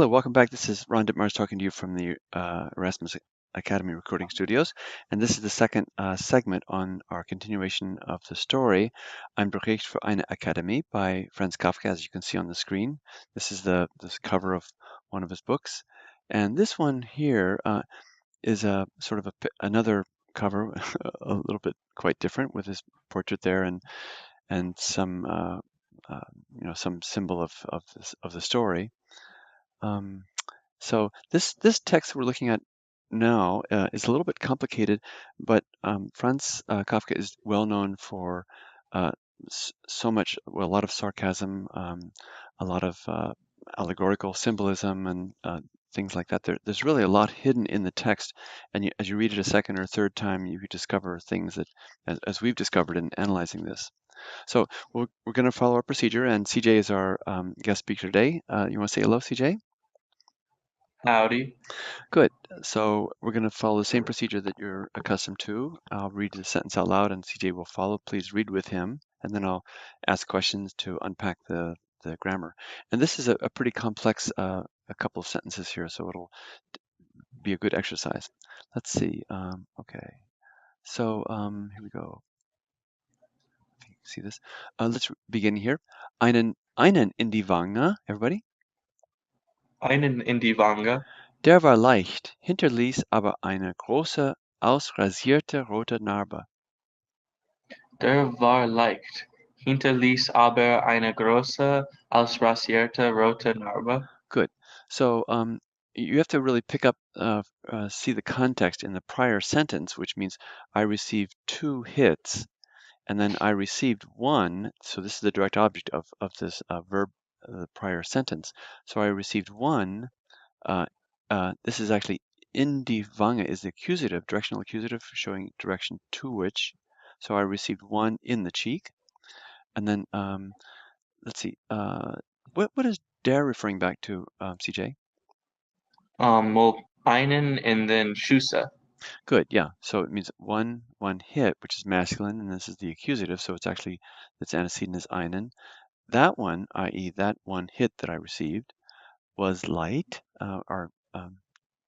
Hello, welcome back. This is Ron Dittmars talking to you from the Erasmus Academy Recording Studios, and this is the second segment on our continuation of the story Ein Bericht für eine Akademie by Franz Kafka, as you can see on the screen. This is this cover of one of his books, and this one here is a sort of another cover, a little bit quite different, with his portrait there and some some symbol of the story. So this text we're looking at now is a little bit complicated, but Franz Kafka is well known for uh, so much, well, a lot of sarcasm, a lot of allegorical symbolism, and things like that. There's really a lot hidden in the text, and as you read it a second or third time, you discover things that, as we've discovered in analyzing this. So we're going to follow our procedure, and CJ is our guest speaker today. You want to say hello, CJ? Howdy. Good. So we're going to follow the same procedure that you're accustomed to. I'll read the sentence out loud and CJ will follow. Please read with him, and then I'll ask questions to unpack the grammar. And this is a pretty complex a couple of sentences here, so it'll be a good exercise. Let's see. Okay. So here we go. See this? Let's begin here. Einen in die Wange, everybody. Einen in die Wange. Der war leicht, hinterließ aber eine große, ausrasierte rote Narbe. Der war leicht, hinterließ aber eine große, ausrasierte rote Narbe. Good. So you have to really pick up, see the context in the prior sentence, which means I received 2 hits, and then I received 1. So this is the direct object of this verb, the prior sentence. So I received 1. This is actually in die Wange is the accusative, directional accusative, showing direction to which. So I received 1 in the cheek, and then let's see. What is der referring back to, CJ? Well, einen and then Schusa. Good, yeah. So it means one hit, which is masculine, and this is the accusative, so it's actually, its antecedent is einen. That one, i.e. that one hit that I received, was light. Our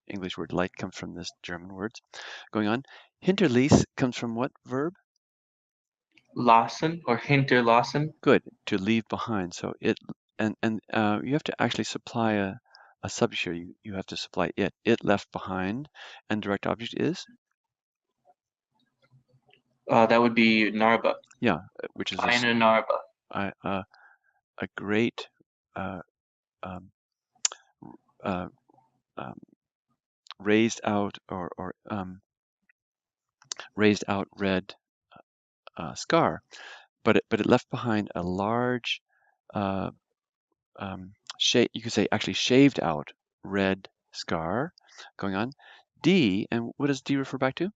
English word light comes from this German words. Going on, hinterließ comes from what verb? Lassen or hinterlassen. Good, to leave behind. So it, and you have to actually supply a subject here. You have to supply it. It left behind, and direct object is? That would be Narbe. Yeah, which is Eine Narbe. a great um, raised out or raised out red scar, but it left behind a large you could say actually shaved out red scar. Going on, D, and what does D refer back to?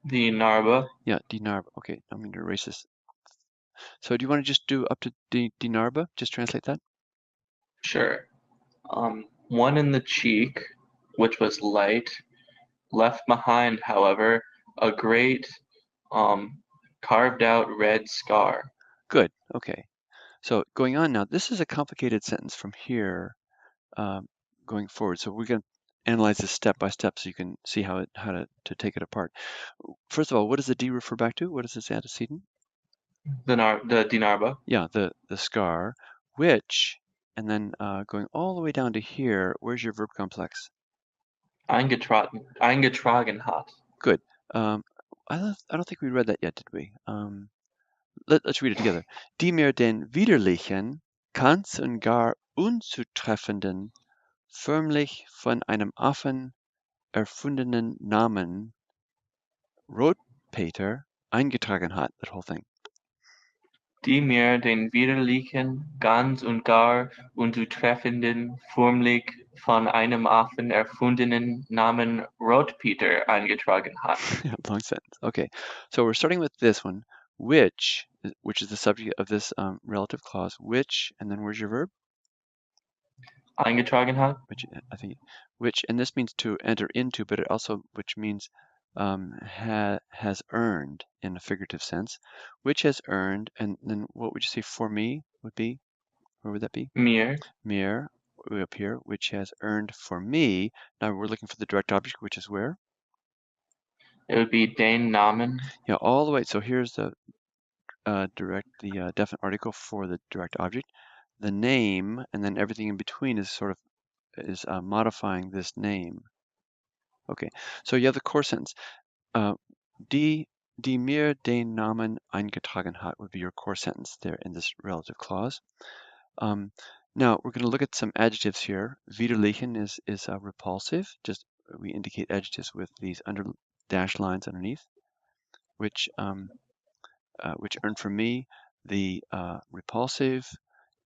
Die Narbe. Yeah, die Narbe. Okay, I'm going to erase this. So do you want to just do up to die Narbe? Just translate that. Sure. One in the cheek, which was light, left behind, however, a great carved out red scar. Good. Okay. So going on now, this is a complicated sentence from here going forward. So we're going to analyze this step by step so you can see how to take it apart. First of all, what does the D refer back to? What is its antecedent? Die Narbe. Yeah, the scar, which, and then going all the way down to here, where's your verb complex? Eingetragen hat. Good. I don't think we read that yet, did we? Let's read it together. Die mir den widerlichen, ganz und gar unzutreffenden, förmlich von einem Affen erfundenen Namen Rotpeter eingetragen hat, that whole thing. Die mir den widerlichen, ganz und gar unzutreffenden, förmlich von einem Affen erfundenen Namen Rotpeter eingetragen hat. Long sentence. Okay, so we're starting with this one, which is the subject of this relative clause, which, and then where's your verb? Eingetragen hat. Which, I think, which, and this means to enter into, but it also, which means has earned in a figurative sense, which has earned, and then what would you say for me would be? Where would that be? Mir. Mir, way up here, which has earned for me. Now we're looking for the direct object, which is where? It would be den Namen. Yeah, all the way. So here's the definite article for the direct object. The name, and then everything in between is sort of modifying this name. Okay, so you have the core sentence. Die mir den Namen eingetragen hat would be your core sentence there in this relative clause. Now we're going to look at some adjectives here. Widerlichen is repulsive. Just we indicate adjectives with these dash lines underneath, which earn for me the repulsive,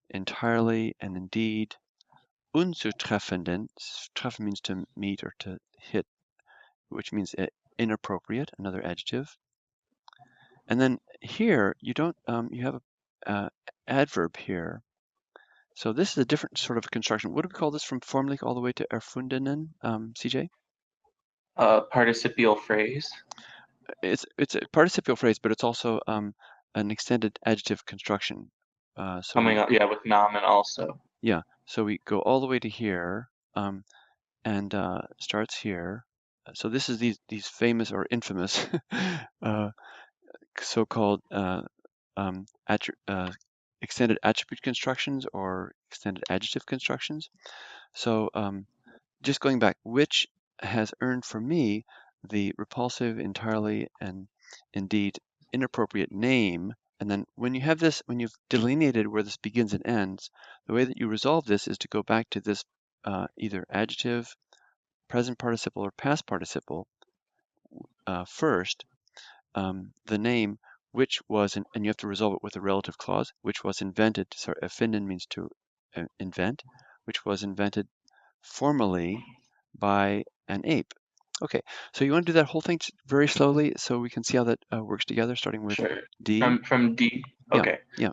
entirely, and indeed. Unzutreffenden, treffen means to meet or to hit, which means inappropriate, another adjective. And then here you don't you have a adverb here. So this is a different sort of construction. What do we call this from formlich all the way to erfundenen, CJ? Participial phrase. It's a participial phrase, but it's also an extended adjective construction. Coming up, yeah, with Namen also. Yeah, so we go all the way to here and starts here. So this is these famous or infamous so-called extended attribute constructions or extended adjective constructions. So just going back, which has earned for me the repulsive, entirely, and indeed inappropriate name. And then when you have this, when you've delineated where this begins and ends, the way that you resolve this is to go back to this either adjective, present participle, or past participle first, the name which was, and you have to resolve it with a relative clause, which was invented, sorry, erfinden means to invent, which was invented formally by an ape. Okay, so you want to do that whole thing very slowly so we can see how that works together, starting with Sure. D. From D. Yeah, Okay. yeah.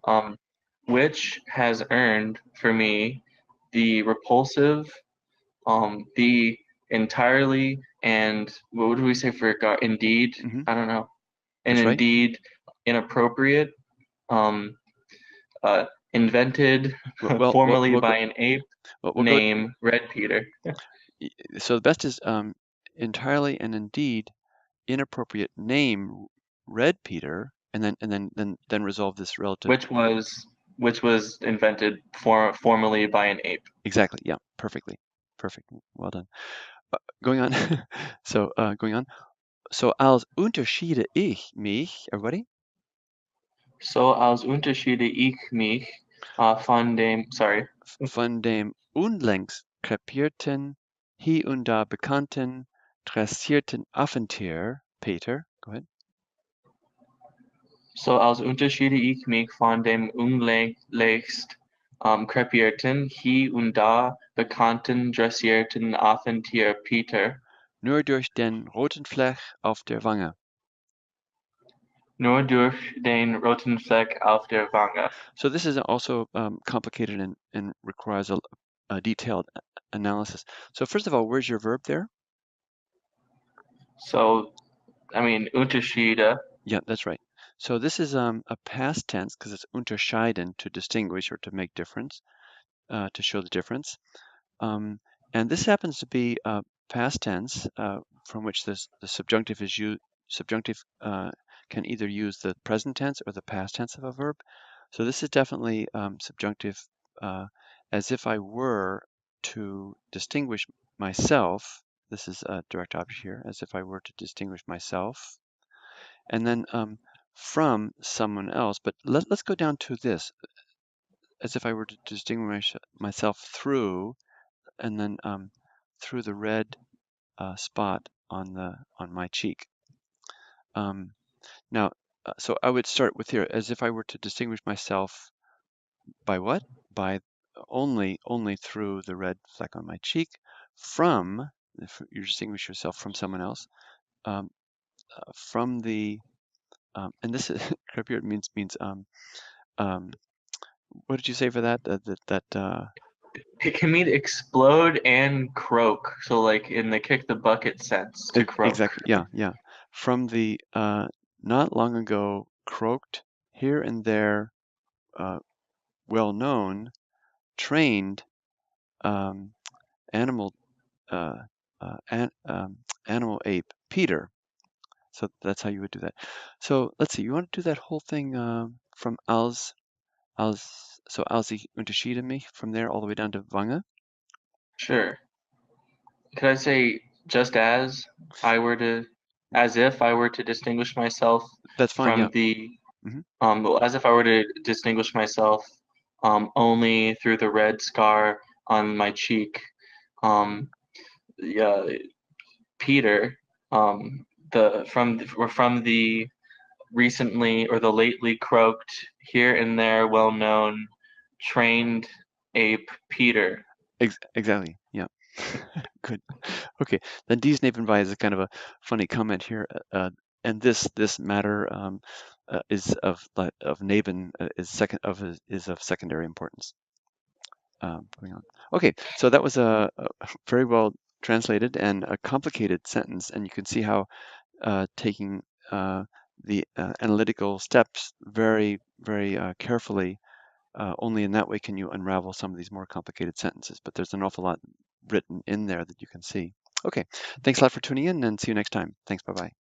Which has earned for me the repulsive, the entirely, and what would we say for indeed? Hmm. I don't know. And That's right. indeed inappropriate, um, invented formally by an ape, we'll go. name Red Peter. So the best is entirely and indeed inappropriate name Red Peter, and then resolve this relative. Which was invented formally by an ape. Exactly. Yeah. Perfectly. Perfect. Well done. Going on. So going on. So als unterschiede ich mich, everybody? So als unterschiede ich mich von dem, sorry. Von dem unlängst krepierten, hier und da bekannten, dressierten Affentier, Peter, go ahead. So als unterschiede ich mich von dem unlängst krepierten, hier und da bekannten, dressierten Affentier Peter. Nur durch den roten Fleck auf der Wange. Nur durch den roten Fleck auf der Wange. So this is also complicated and requires a detailed analysis. So first of all, where's your verb there? So, I mean, unterschiede. Yeah, that's right. So this is a past tense because it's unterscheiden, to distinguish or to make difference, to show the difference. And this happens to be past tense from which the subjunctive is used. Subjunctive can either use the present tense or the past tense of a verb. So this is definitely subjunctive, as if I were to distinguish myself. This is a direct object here, as if I were to distinguish myself. And then from someone else. But let's go down to this, as if I were to distinguish myself through, and then through the red spot on my cheek. Now, so I would start with here, as if I were to distinguish myself by what? By only through the red fleck on my cheek. From, if you distinguish yourself from someone else, from the, and this is crepier means what did you say for that? It can mean explode and croak. So like in the kick the bucket sense, to croak. Exactly. Yeah, yeah. From the not long ago croaked, here and there, well known, trained um, animal uh, animal ape Peter. So that's how you would do that. So let's see. You want to do that whole thing from als so als ich unterschiede mich from there all the way down to Wange? Sure. Could I say just I were to, as if I were to distinguish myself That's fine. Yeah. from the, Hmm. as if I were to distinguish myself only through the red scar on my cheek. Um, yeah, Peter, from the recently or the lately croaked, here and there well known trained ape Peter. Exactly. Yeah. Good. Okay. Then dies nebenbei is a kind of a funny comment here, and this matter of neben is of secondary importance. Moving on. Okay, so that was a very well translated and a complicated sentence, and you can see how taking the analytical steps very carefully. Only in that way can you unravel some of these more complicated sentences, but there's an awful lot written in there that you can see. Okay, thanks a lot for tuning in and see you next time. Thanks, bye-bye.